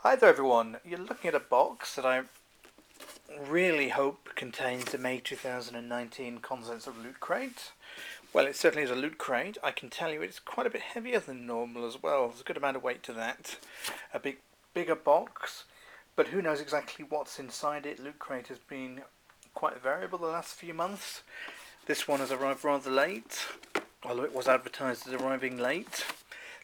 Hi there everyone, you're looking at a box that I really hope contains the May 2019 contents of Loot Crate. Well, it certainly is a Loot Crate. I can tell you it's quite a bit heavier than normal as well. There's a good amount of weight to that. A bigger box, but who knows exactly what's inside it. Loot Crate has been quite variable the last few months. This one has arrived rather late, although it was advertised as arriving late.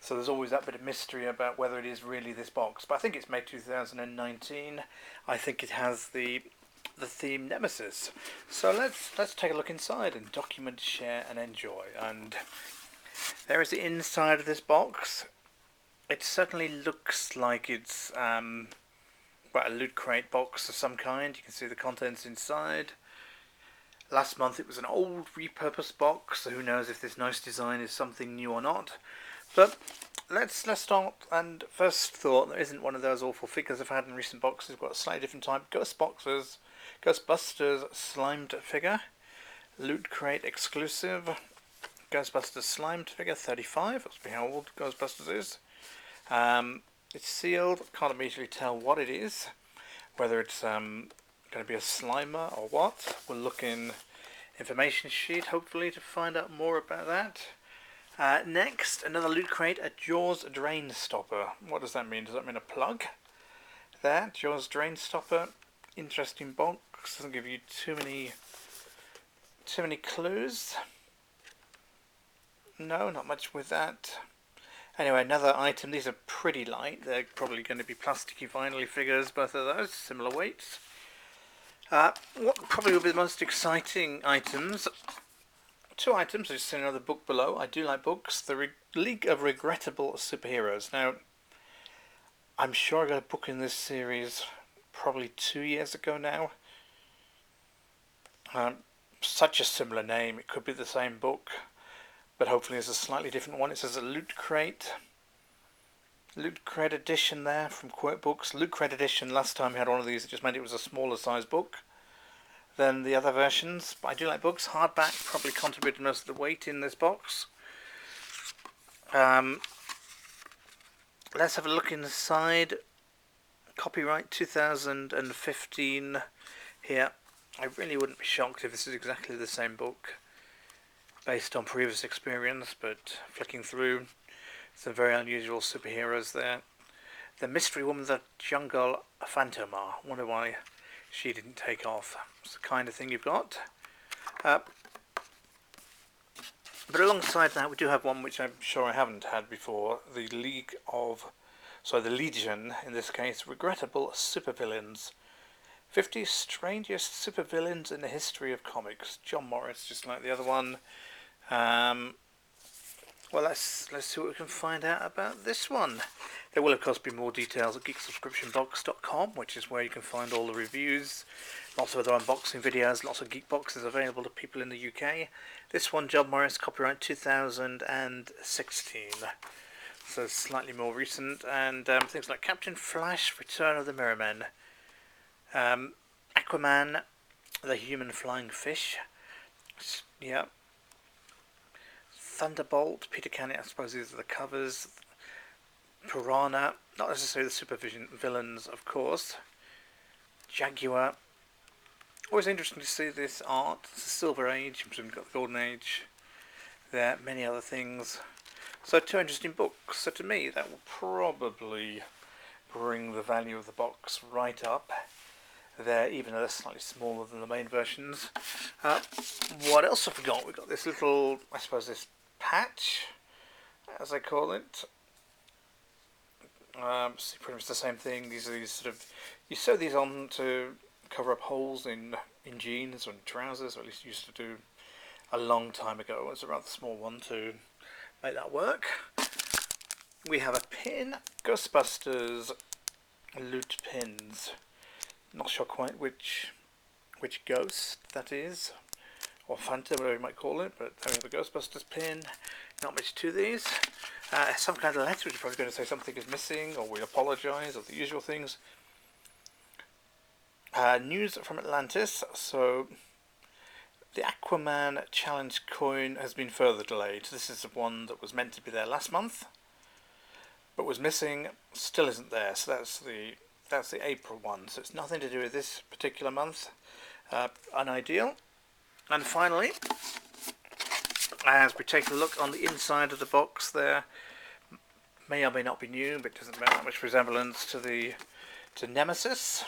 So there's always that bit of mystery about whether it is really this box. But I think it's May 2019. I think it has the theme Nemesis. So let's take a look inside and document, share and enjoy. And there is the inside of this box. It certainly looks like it's a Loot Crate box of some kind. You can see the contents inside. Last month it was an old repurposed box, so who knows if this nice design is something new or not. But let's start, and first thought, there isn't one of those awful figures I've had in recent boxes. We've got a slightly different type. Ghostbusters slimed figure. Loot Crate exclusive. Ghostbusters slimed figure 35. Must be how old Ghostbusters is. It's sealed. Can't immediately tell what it is. Whether it's going to be a Slimer or what. We'll look in information sheet hopefully to find out more about that. Next, another Loot Crate, a Jaws drain stopper. What does that mean? Does that mean a plug? There, Jaws drain stopper. Interesting box. Doesn't give you too many clues. No, not much with that. Anyway, another item. These are pretty light. They're probably going to be plasticky vinyl figures, both of those, similar weights. What probably will be the most exciting items. Two items. I've just seen another book below. I do like books. The League of Regrettable Superheroes. Now, I'm sure I got a book in this series probably 2 years ago now. Such a similar name. It could be the same book, but hopefully it's a slightly different one. It says a Loot Crate. Loot Crate edition there from Quote Books. Loot Crate edition. Last time we had one of these, it just meant it was a smaller size book than the other versions. But I do like books. Hardback probably contributed most of the weight in this box. Let's have a look inside. Copyright 2015 here. I really wouldn't be shocked if this is exactly the same book based on previous experience, but flicking through some very unusual superheroes there. The Mystery Woman, the Jungle Phantoma. Wonder why she didn't take off. It's the kind of thing you've got. But alongside that, we do have one which I'm sure I haven't had before. The Legion, in this case, Regrettable Supervillains. 50 strangest supervillains in the history of comics. John Morris, just like the other one. Well, let's see what we can find out about this one. There will, of course, be more details at geeksubscriptionbox.com, which is where you can find all the reviews, lots of other unboxing videos, lots of geek boxes available to people in the UK. This one, John Morris, copyright 2016. So slightly more recent, and things like Captain Flash, Return of the Mirrormen, Aquaman, the Human Flying Fish, yeah, Thunderbolt, Peter Cannon, I suppose these are the covers. Piranha, not necessarily the super villains, of course. Jaguar. Always interesting to see this art. It's the Silver Age, I'm assuming we've got the Golden Age. There, many other things. So two interesting books. So to me, that will probably bring the value of the box right up there, even though they're slightly smaller than the main versions. What else have we got? We've got this little, I suppose, this patch, as I call it. Pretty much the same thing. These are these sort of, you sew these on to cover up holes in jeans or in trousers, or at least used to do a long time ago. It was a rather small one to make that work. We have a pin, Ghostbusters loot pins. Not sure quite which ghost that is, or Phantom, whatever you might call it, but there we have a Ghostbusters pin. Not much to these. Some kind of letter which is probably going to say something is missing, or we apologise, or the usual things. News from Atlantis. So the Aquaman Challenge coin has been further delayed. This is the one that was meant to be there last month, but was missing still isn't there. So that's the April one. So it's nothing to do with this particular month. Unideal. And finally, as we take a look on the inside of the box, there may or may not be new, but it doesn't bear much resemblance to Nemesis.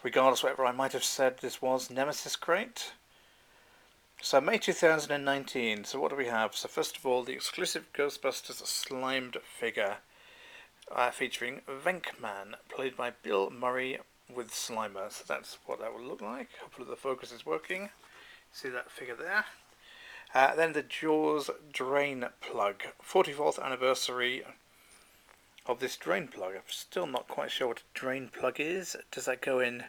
Regardless of whatever I might have said, this was Nemesis crate. So May 2019, so what do we have? So first of all, the exclusive Ghostbusters slimed figure featuring Venkman, played by Bill Murray with Slimer. So that's what that will look like. Hopefully the focus is working. See that figure there? Then the Jaws drain plug, 44th anniversary of this drain plug. I'm still not quite sure what a drain plug is. Does that go in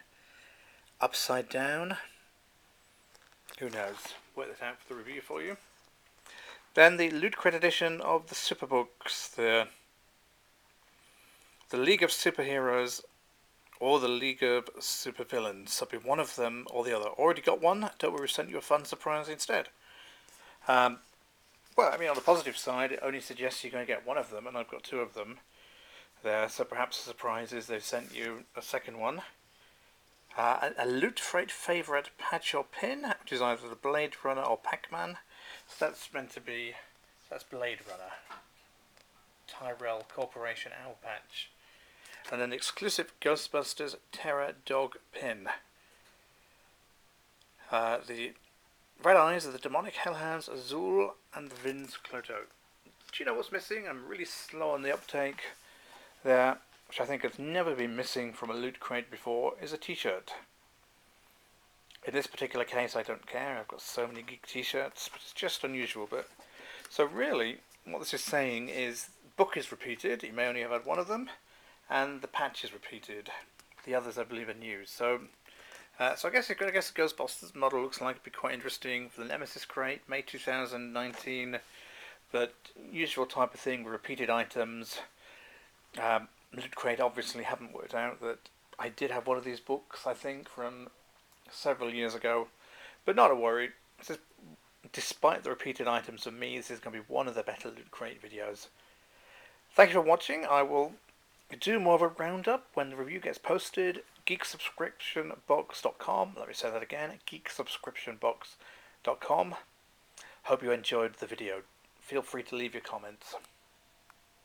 upside down? Who knows? Work that out for the review for you. Then the Loot Crate edition of the Superbooks, the League of Superheroes or the League of Supervillains. So be one of them or the other. Already got one? Don't worry, we sent you a fun surprise instead. Well, I mean, on the positive side, it only suggests you're going to get one of them, and I've got two of them there. So perhaps the surprise is they've sent you a second one. A Loot Crate favourite patch or pin, which is either the Blade Runner or Pac-Man. So that's meant to be, that's Blade Runner. Tyrell Corporation Owl Patch. And an exclusive Ghostbusters Terror Dog pin. The red eyes of the demonic hellhounds Azul and Vince Cloto. Do you know what's missing? I'm really slow on the uptake there, which I think has never been missing from a Loot Crate before, is a t-shirt. In this particular case I don't care, I've got so many Geek t-shirts, but it's just unusual. But so really what this is saying is book is repeated, you may only have had one of them, and the patch is repeated. The others I believe are new. So I guess the Ghostbusters model looks like it'd be quite interesting for the Nemesis crate, May 2019, but usual type of thing with repeated items. Loot Crate obviously haven't worked out that I did have one of these books, I think, from several years ago, but not a worry. Despite the repeated items of me, this is going to be one of the better Loot Crate videos. Thank you for watching. I will do more of a roundup when the review gets posted. geeksubscriptionbox.com. Let me say that again, geeksubscriptionbox.com. Hope you enjoyed the video. Feel free to leave your comments.